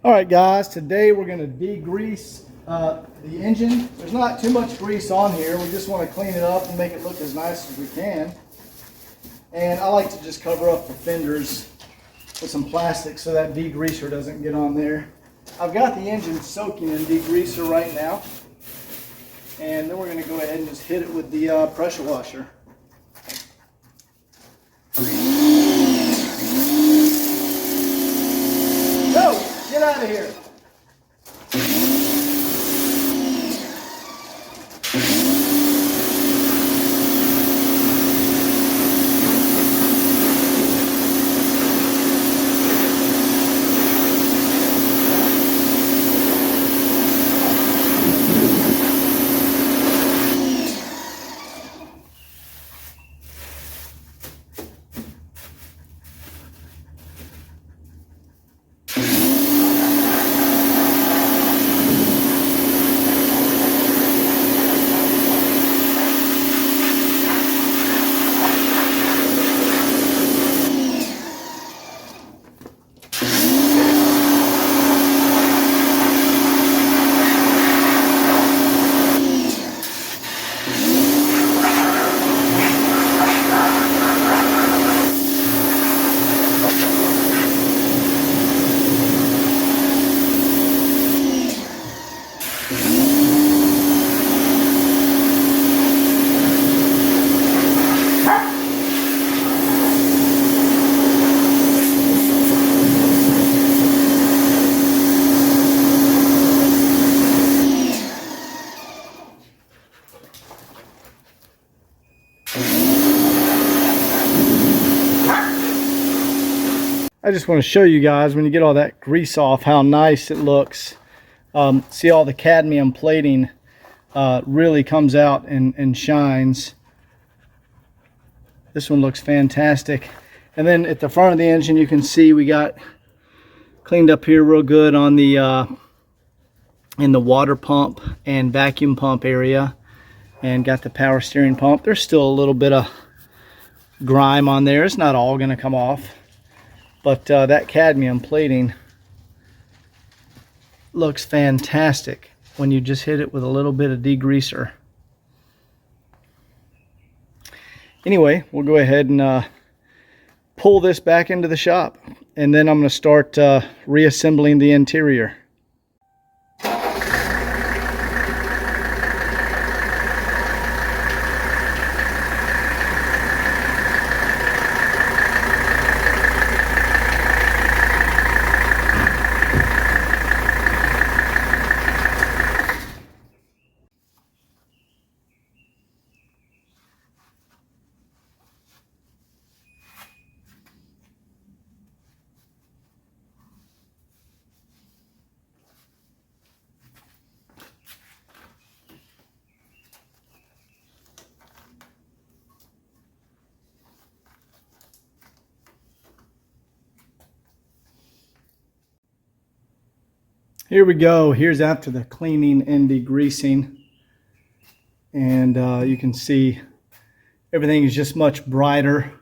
Alright guys, today we're going to degrease the engine. There's not too much grease on here. We just want to clean it up and make it look as nice as we can. And I like to just cover up the fenders with some plastic so that degreaser doesn't get on there. I've got the engine soaking in degreaser right now. And then we're going to go ahead and just hit it with the pressure washer. No! Get out of here! I just want to show you guys when you get all that grease off how nice it looks. See, all the cadmium plating really comes out and shines. This one looks fantastic. And then at the front of the engine you can see we got cleaned up here real good on the in the water pump and vacuum pump area, and got the power steering pump. There's still a little bit of grime on there. It's not all going to come off. But that cadmium plating looks fantastic when you just hit it with a little bit of degreaser. Anyway, we'll go ahead and pull this back into the shop, and then I'm going to start reassembling the interior. Here we go. Here's after the cleaning and degreasing. And you can see everything is just much brighter.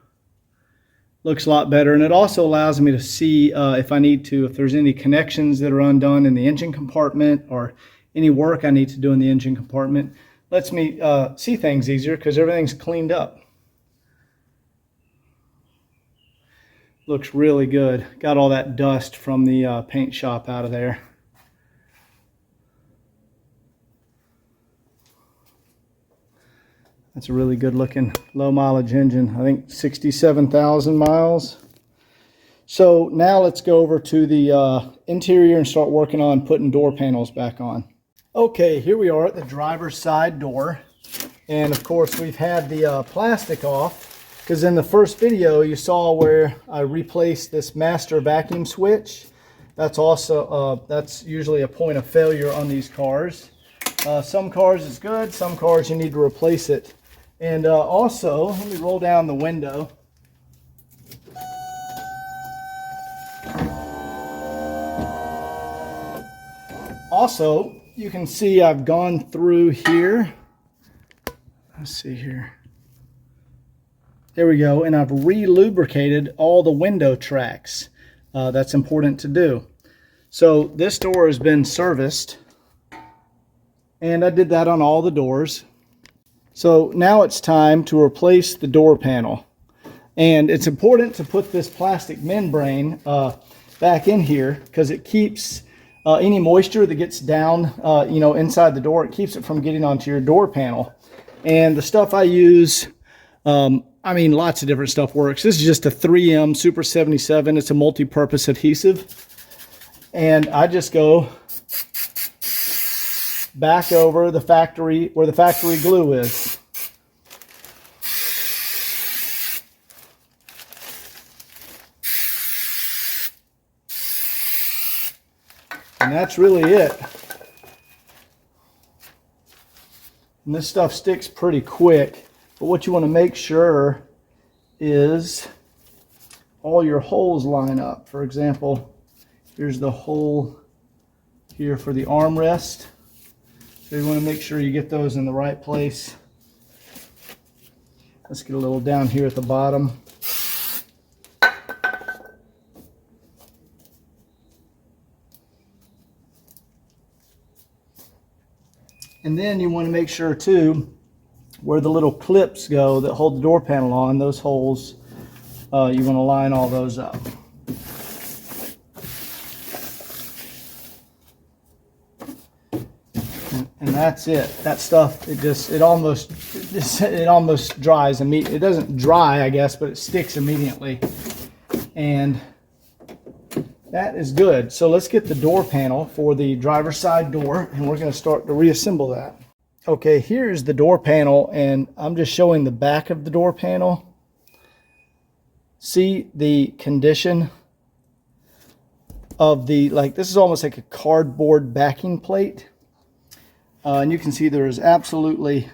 Looks a lot better. And it also allows me to see if there's any connections that are undone in the engine compartment, or any work I need to do in the engine compartment. Lets me see things easier because everything's cleaned up. Looks really good. Got all that dust from the paint shop out of there. That's a really good looking low mileage engine. I think 67,000 miles. So now let's go over to the interior and start working on putting door panels back on. Okay, here we are at the driver's side door. And of course we've had the plastic off, because in the first video you saw where I replaced this master vacuum switch. That's also, that's usually a point of failure on these cars. Some cars is good, some cars you need to replace it. And also, let me roll down the window. Also, you can see I've gone through here. Let's see here. There we go. And I've re-lubricated all the window tracks. That's important to do. So this door has been serviced, and I did that on all the doors. So now it's time to replace the door panel. And it's important to put this plastic membrane back in here because it keeps any moisture that gets down inside the door, it keeps it from getting onto your door panel. And the stuff I use, lots of different stuff works. This is just a 3M Super 77. It's a multi-purpose adhesive. And I just go back over the factory, where the factory glue is. And that's really it. And this stuff sticks pretty quick. But what you want to make sure is all your holes line up. For example, here's the hole here for the armrest. So you want to make sure you get those in the right place. Let's get a little down here at the bottom. And then you want to make sure too, where the little clips go that hold the door panel on, those holes, you want to line all those up. And that's it. That stuff, it almost dries immediately. It doesn't dry, I guess, but it sticks immediately. And that is good. So let's get the door panel for the driver's side door, and we're going to start to reassemble that. Okay, here's the door panel, and I'm just showing the back of the door panel. See the condition of this is almost like a cardboard backing plate. And you can see there is absolutely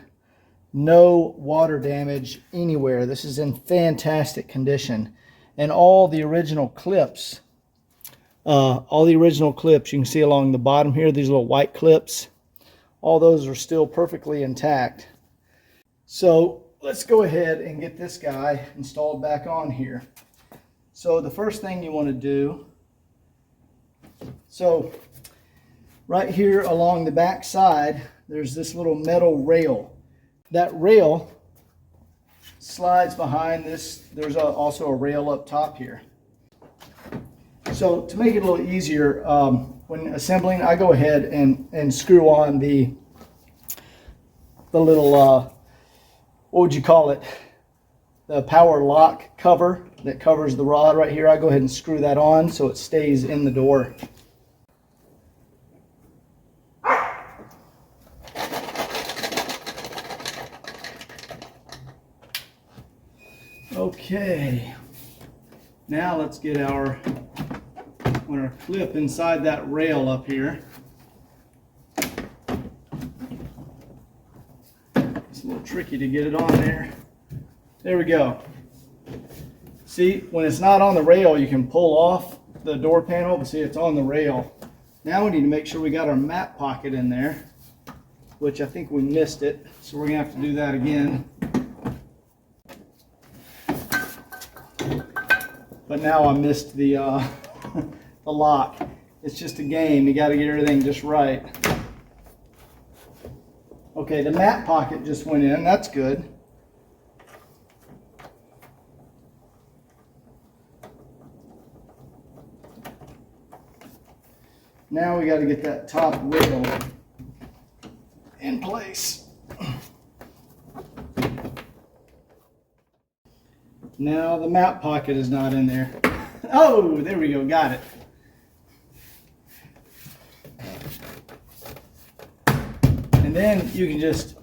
no water damage anywhere. This is in fantastic condition. And all the original clips, you can see along the bottom here, these little white clips, all those are still perfectly intact. So let's go ahead and get this guy installed back on here. So the first thing you want to do, so right here along the back side, there's this little metal rail. That rail slides behind this. There's also a rail up top here. So to make it a little easier, when assembling, I go ahead and screw on the little, what would you call it? The power lock cover that covers the rod right here. I go ahead and screw that on so it stays in the door. Okay, now let's get our clip inside that rail up here. It's a little tricky to get it on there. There we go. See, when it's not on the rail, you can pull off the door panel, but see, it's on the rail. Now we need to make sure we got our map pocket in there, which I think we missed it, so we're gonna have to do that again. But now I missed the the lock. It's just a game. You got to get everything just right. Okay, the map pocket just went in. That's good. Now we got to get that top rail in place. Now the map pocket is not in there. Oh, there we go, got it. And then you can just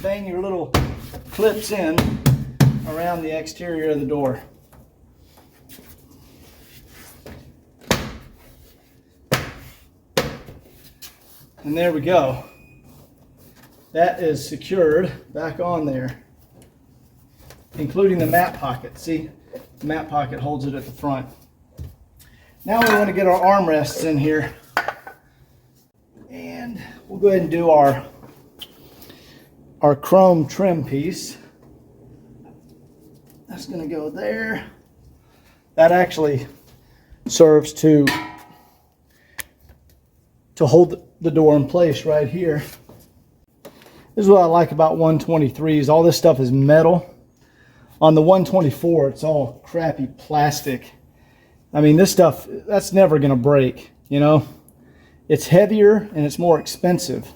bang your little clips in around the exterior of the door. And there we go. That is secured back on there, including the map pocket. See, the map pocket holds it at the front. Now we want to get our armrests in here. And we'll go ahead and do our chrome trim piece. That's going to go there. That actually serves to to hold the door in place right here. This is what I like about 123s. All this stuff is metal. On the 124, it's all crappy plastic. I mean, this stuff, that's never going to break, you know. It's heavier and it's more expensive.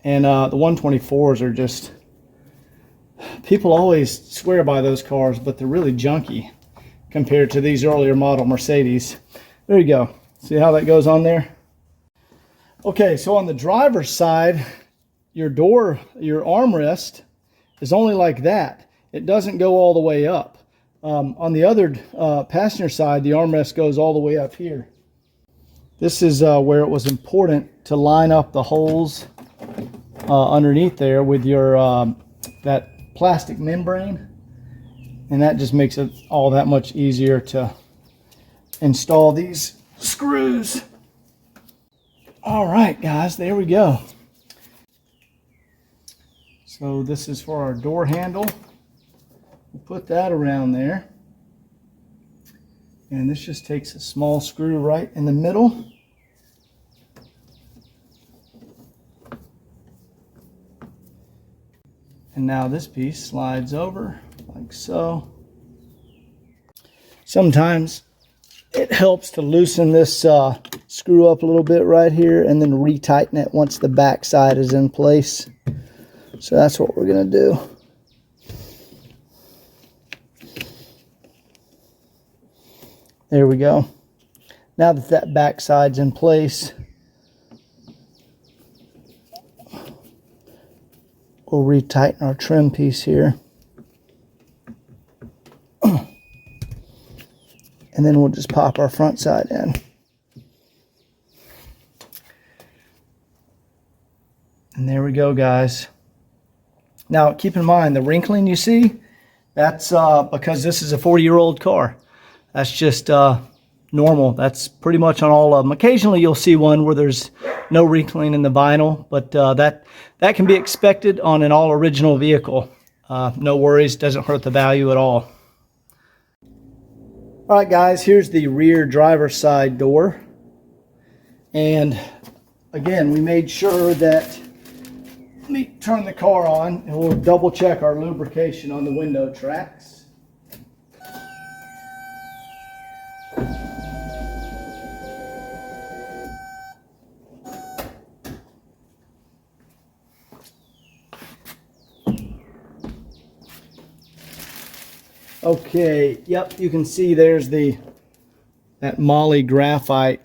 And the 124s are just, people always swear by those cars, but they're really junky compared to these earlier model Mercedes. There you go. See how that goes on there? Okay, so on the driver's side, your armrest is only like that. It doesn't go all the way up. On the other passenger side, the armrest goes all the way up here. This is where it was important to line up the holes underneath there with your that plastic membrane, and that just makes it all that much easier to install these screws. All right, guys, there we go. So this is for our door handle. We'll put that around there. And this just takes a small screw right in the middle. And now this piece slides over like so. Sometimes it helps to loosen this screw up a little bit right here and then retighten it once the back side is in place. So that's what we're going to do. There we go. Now that that back side's in place, we'll retighten our trim piece here. And then we'll just pop our front side in. And there we go, guys. Now, keep in mind, the wrinkling you see, that's because this is a 40-year-old car. That's just normal. That's pretty much on all of them. Occasionally, you'll see one where there's no wrinkling in the vinyl, but that can be expected on an all-original vehicle. No worries, doesn't hurt the value at all. All right, guys, here's the rear driver's side door. And again, we made sure that, let me turn the car on and we'll double check our lubrication on the window tracks. Okay, yep, you can see there's that Moly graphite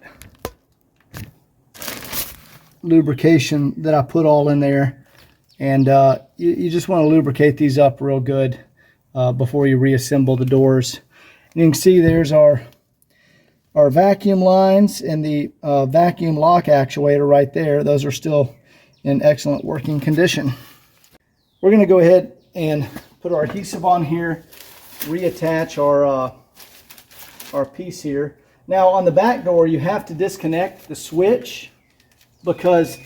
lubrication that I put all in there. And you just want to lubricate these up real good before you reassemble the doors. And you can see there's our vacuum lines and the vacuum lock actuator right there. Those are still in excellent working condition. We're going to go ahead and put our adhesive on here, reattach our piece here. Now on the back door, you have to disconnect the switch because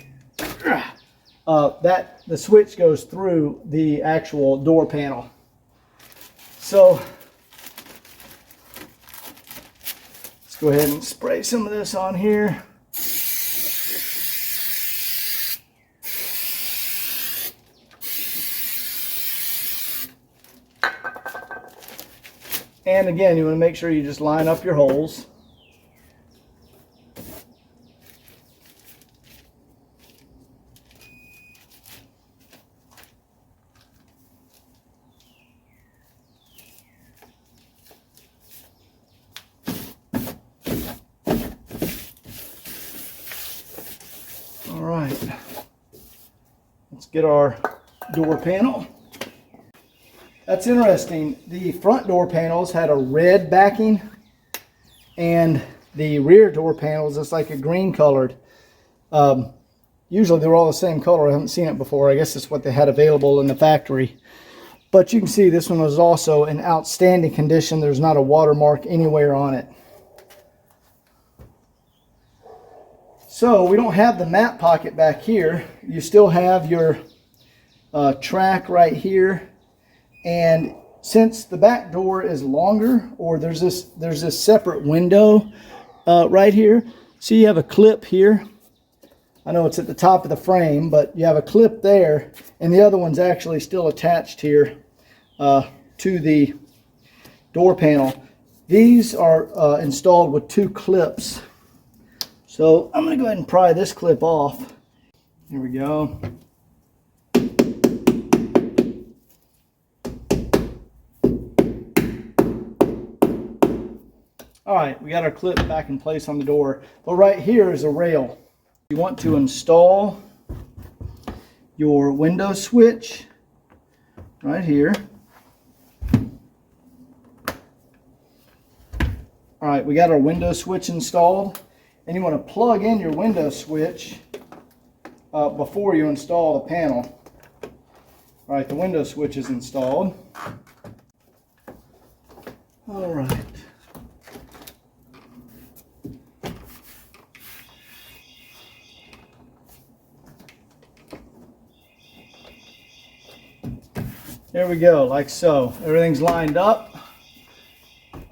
the switch goes through the actual door panel. So let's go ahead and spray some of this on here. And again, you want to make sure you just line up your holes. All right, let's get our door panel. That's interesting. The front door panels had a red backing and the rear door panels, it's like a green colored. Usually they're all the same color. I haven't seen it before. I guess it's what they had available in the factory. But you can see this one was also in outstanding condition. There's not a watermark anywhere on it. So we don't have the map pocket back here. You still have your track right here. And since the back door is longer, or there's this separate window right here, See, you have a clip here. I know it's at the top of the frame, but you have a clip there, and the other one's actually still attached here to the door panel. These are installed with 2 clips. So I'm going to go ahead and pry this clip off. Here we go. All right, we got our clip back in place on the door, but right here is a rail. You want to install your window switch right here. All right, we got our window switch installed, and you want to plug in your window switch before you install the panel. All right, the window switch is installed. All right. There we go, like so. Everything's lined up,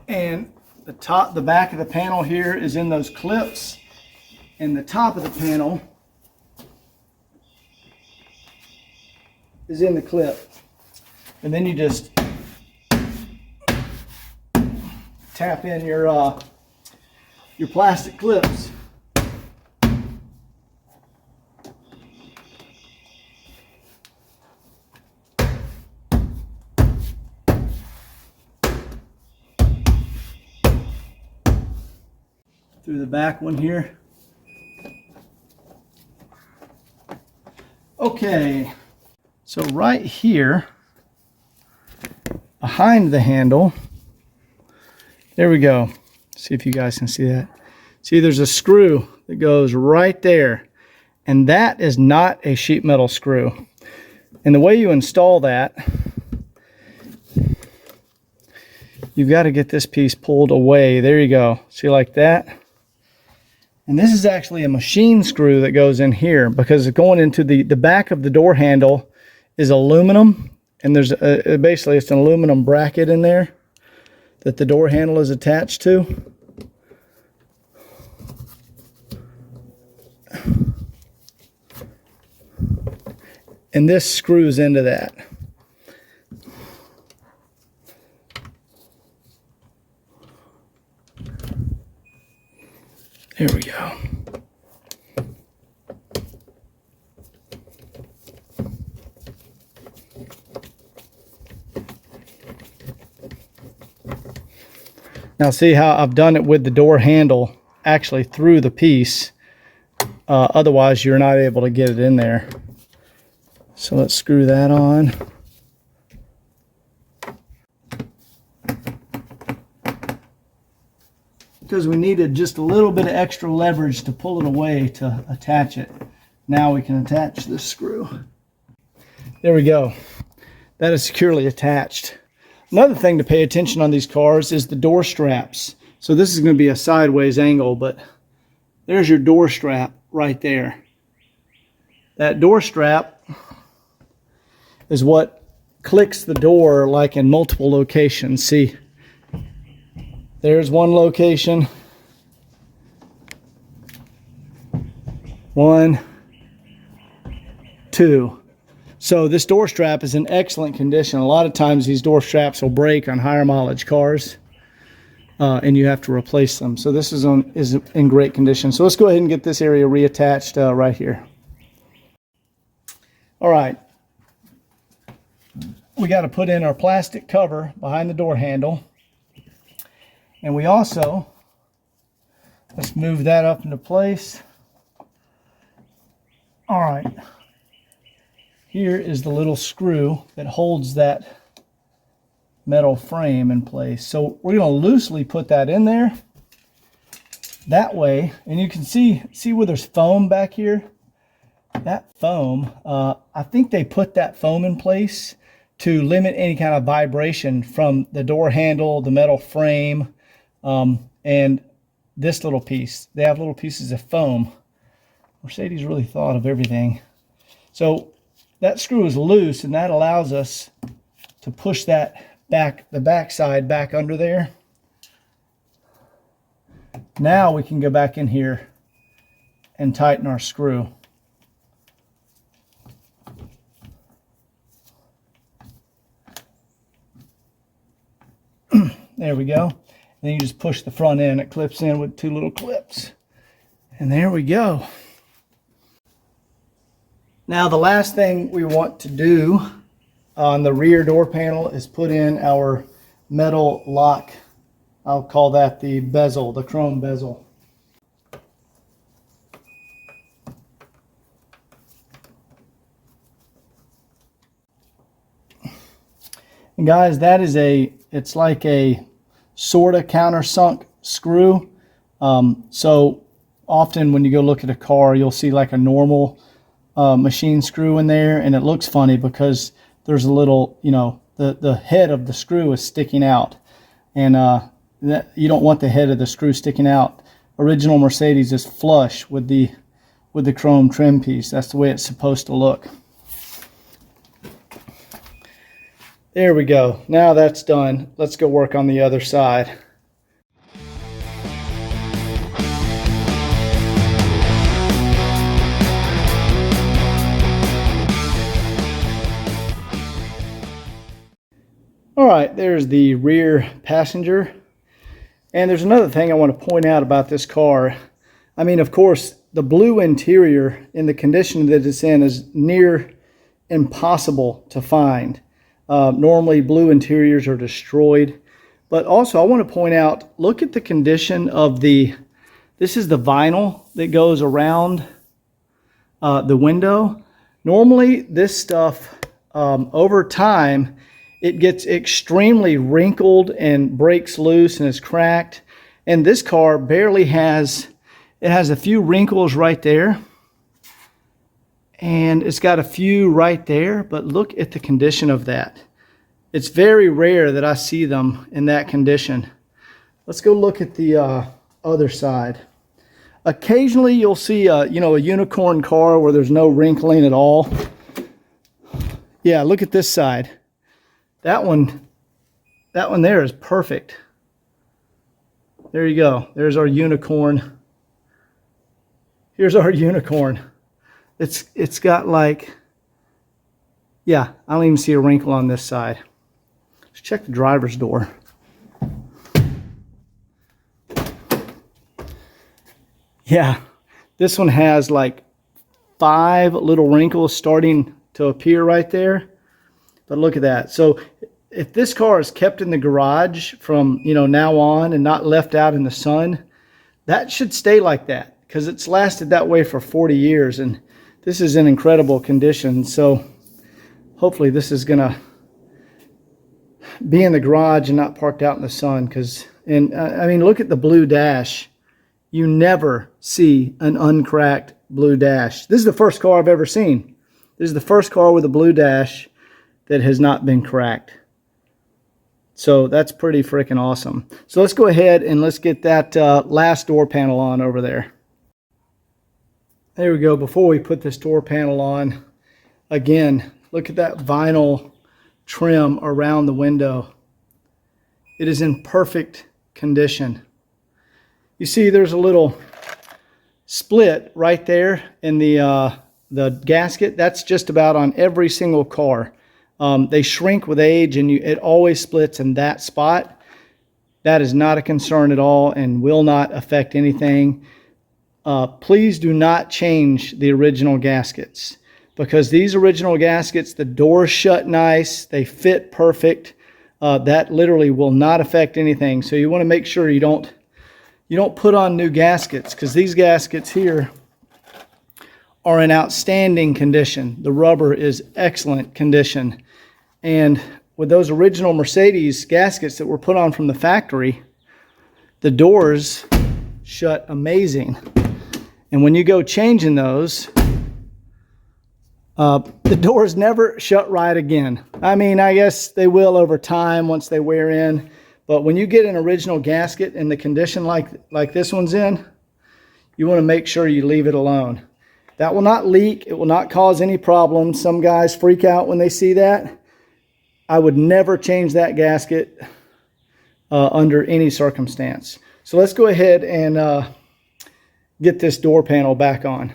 and the back of the panel here is in those clips, and the top of the panel is in the clip. And then you just tap in your plastic clips. Through the back one here. Okay, so right here behind the handle, there we go. See if you guys can see that. See, there's a screw that goes right there, and that is not a sheet metal screw. And the way you install that, you've got to get this piece pulled away. There you go. See, like that. And this is actually a machine screw that goes in here, because going into the back of the door handle is aluminum, and there's basically it's an aluminum bracket in there that the door handle is attached to. And this screws into that. There we go. Now see how I've done it with the door handle actually through the piece. Otherwise you're not able to get it in there. So let's screw that on. Because we needed just a little bit of extra leverage to pull it away to attach it. Now we can attach this screw. There we go. That is securely attached. Another thing to pay attention on these cars is the door straps. So this is going to be a sideways angle, but there's your door strap right there. That door strap is what clicks the door like in multiple locations. See, there's one location. 1, 2. So this door strap is in excellent condition. A lot of times these door straps will break on higher mileage cars, and you have to replace them. So this is in great condition. So let's go ahead and get this area reattached right here. All right. We got to put in our plastic cover behind the door handle. And we also, let's move that up into place. All right. Here is the little screw that holds that metal frame in place. So we're going to loosely put that in there. That way, and you can see where there's foam back here? That foam, I think they put that foam in place to limit any kind of vibration from the door handle, the metal frame, and this little piece. They have little pieces of foam. Mercedes really thought of everything. So that screw is loose, and that allows us to push that back, the back side back under there. Now we can go back in here and tighten our screw. There we go. And then you just push the front in. It clips in with two little clips. And there we go. Now the last thing we want to do on the rear door panel is put in our metal lock. I'll call that the bezel, the chrome bezel. And guys, that is it's like a sort of countersunk screw. So often when you go look at a car, you'll see like a normal machine screw in there, and it looks funny because there's a little, you know, the head of the screw is sticking out, and you don't want the head of the screw sticking out. Original Mercedes is flush with the chrome trim piece. That's the way it's supposed to look. There we go. Now that's done. Let's go work on the other side. All right, there's the rear passenger. And there's another thing I want to point out about this car. I mean, of course, the blue interior in the condition that it's in is near impossible to find. Normally blue interiors are destroyed, but also I want to point out, look at the condition of this is the vinyl that goes around the window. Normally this stuff, over time, it gets extremely wrinkled and breaks loose and is cracked. And this car barely has, it has a few wrinkles right there. And it's got a few right there, but look at the condition of that. It's very rare that I see them in that condition. Let's go look at the other side. Occasionally you'll see a unicorn car where there's no wrinkling at all. Yeah, look at this side. That one there is perfect. There you go. There's our unicorn. Here's our unicorn. It's got like, yeah, I don't even see a wrinkle on this side. Let's check the driver's door. Yeah, this one has like 5 little wrinkles starting to appear right there. But look at that. So if this car is kept in the garage from, now on and not left out in the sun, that should stay like that because it's lasted that way for 40 years. And this is in incredible condition, so hopefully this is gonna be in the garage and not parked out in the sun. I mean, look at the blue dash. You never see an uncracked blue dash. This is the first car I've ever seen. This is the first car with a blue dash that has not been cracked. So that's pretty freaking awesome. So let's go ahead and let's get that last door panel on over there. There we go. Before we put this door panel on, again, look at that vinyl trim around the window. It is in perfect condition. You see there's a little split right there in the gasket. That's just about on every single car. They shrink with age, and it always splits in that spot. That is not a concern at all and will not affect anything. Please do not change the original gaskets, because these original gaskets, the doors shut nice, they fit perfect. That literally will not affect anything. So you want to make sure you don't put on new gaskets, because these gaskets here are in outstanding condition. The rubber is excellent condition. And with those original Mercedes gaskets that were put on from the factory, the doors shut amazing. And when you go changing those, the doors never shut right again. I mean, I guess they will over time once they wear in. But when you get an original gasket in the condition like this one's in, you want to make sure you leave it alone. That will not leak. It will not cause any problems. Some guys freak out when they see that. I would never change that gasket under any circumstance. So let's go ahead and get this door panel back on.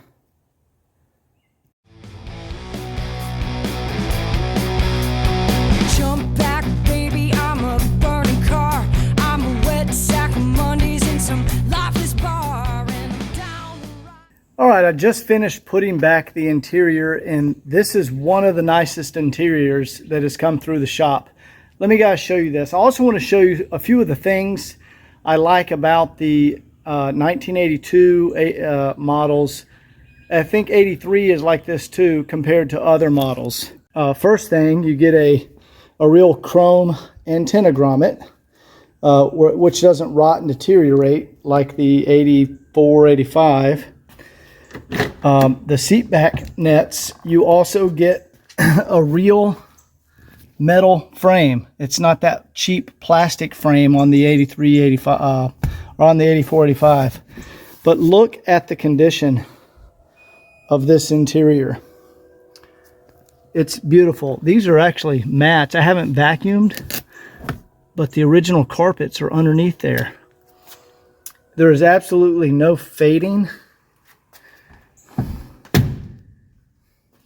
Jump back, baby, I'm a burning car. I'm a wet sack of Mondays in some lifeless bar. And down the road. All right, I just finished putting back the interior, and this is one of the nicest interiors that has come through the shop. Let me guys show you this. I also want to show you a few of the things I like about the 1982 models. I think 83 is like this too compared to other models. First thing, you get a real chrome antenna grommet, which doesn't rot and deteriorate like the 84, 85. The seat back nets, you also get a real metal frame. It's not that cheap plastic frame on the 83, 85, or on the 84, 85. But look at the condition of this interior. It's beautiful. These are actually mats. I haven't vacuumed, but the original carpets are underneath there. There is absolutely no fading.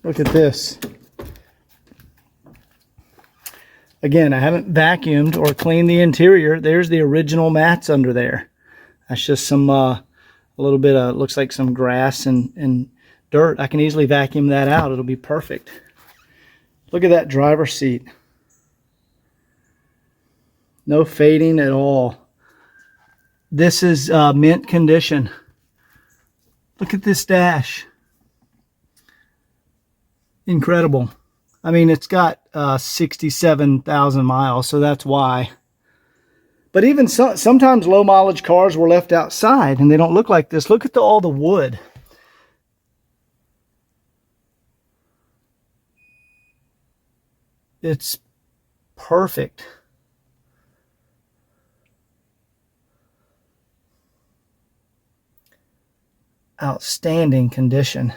Look at this. Again, I haven't vacuumed or cleaned the interior. There's the original mats under there. That's just some, a little bit of, looks like some grass and dirt. I can easily vacuum that out. It'll be perfect. Look at that driver's seat. No fading at all. This is mint condition. Look at this dash. Incredible. I mean, it's got 67,000 miles, so that's why. But even sometimes low mileage cars were left outside and they don't look like this. Look at all the wood. It's perfect. Outstanding condition.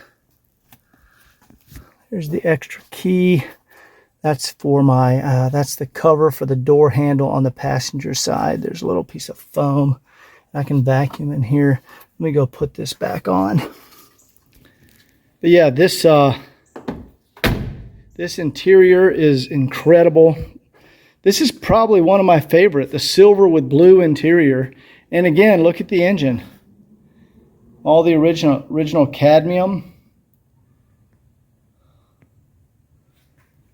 Here's the extra key. That's for my, that's the cover for the door handle on the passenger side. There's a little piece of foam. I can vacuum in here. Let me go put this back on. But yeah, this interior is incredible. This is probably one of my favorite, the silver with blue interior. And again, look at the engine. All the original cadmium.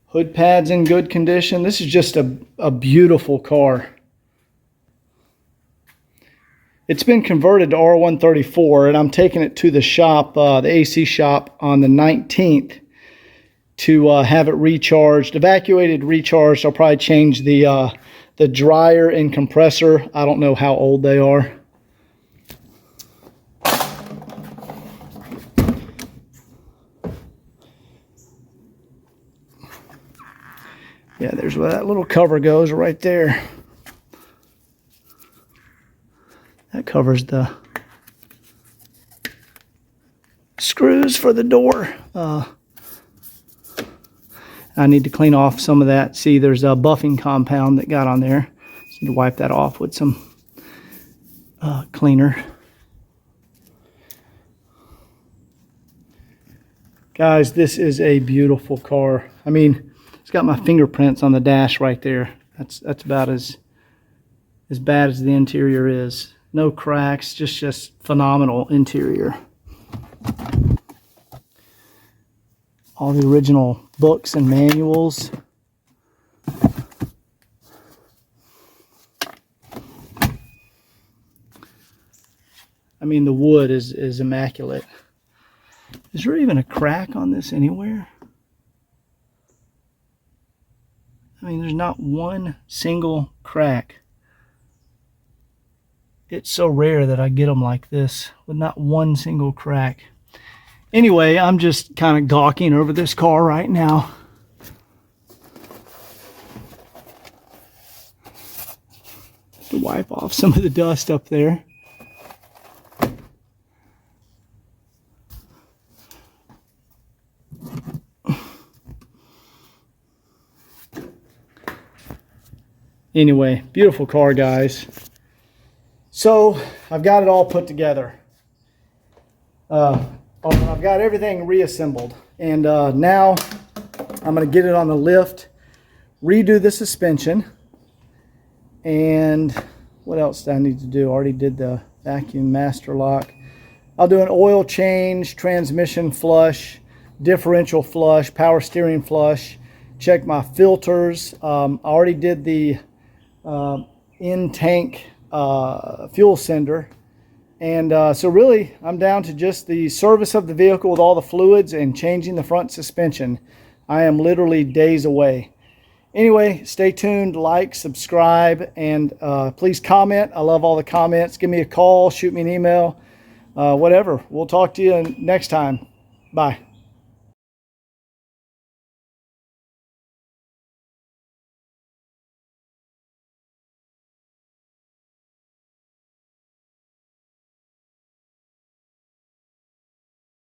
Hood pads in good condition. This is just a beautiful car. It's been converted to R134, and I'm taking it to the shop, the AC shop, on the 19th to have it recharged, evacuated, recharged. I'll probably change the dryer and compressor. I don't know how old they are. Yeah, there's where that little cover goes right there. That covers the screws for the door. I need to clean off some of that. See, there's a buffing compound that got on there. Just need to wipe that off with some cleaner. Guys, this is a beautiful car. I mean, it's got my fingerprints on the dash right there. That's about as bad as the interior is. No cracks, just phenomenal interior. All the original books and manuals. I mean, the wood is immaculate. Is there even a crack on this anywhere? I mean, there's not one single crack. It's so rare that I get them like this with not one single crack. Anyway, I'm just kind of gawking over this car right now. To wipe off some of the dust up there. Anyway, beautiful car, guys. So I've got it all put together. I've got everything reassembled, and now I'm going to get it on the lift, redo the suspension, and what else do I need to do? I already did the vacuum master lock. I'll do an oil change, transmission flush, differential flush, power steering flush, check my filters. I already did the in-tank fuel sender. And so really, I'm down to just the service of the vehicle with all the fluids and changing the front suspension. I am literally days away. Anyway, stay tuned, like, subscribe, and please comment. I love all the comments. Give me a call, shoot me an email, whatever. We'll talk to you next time. Bye.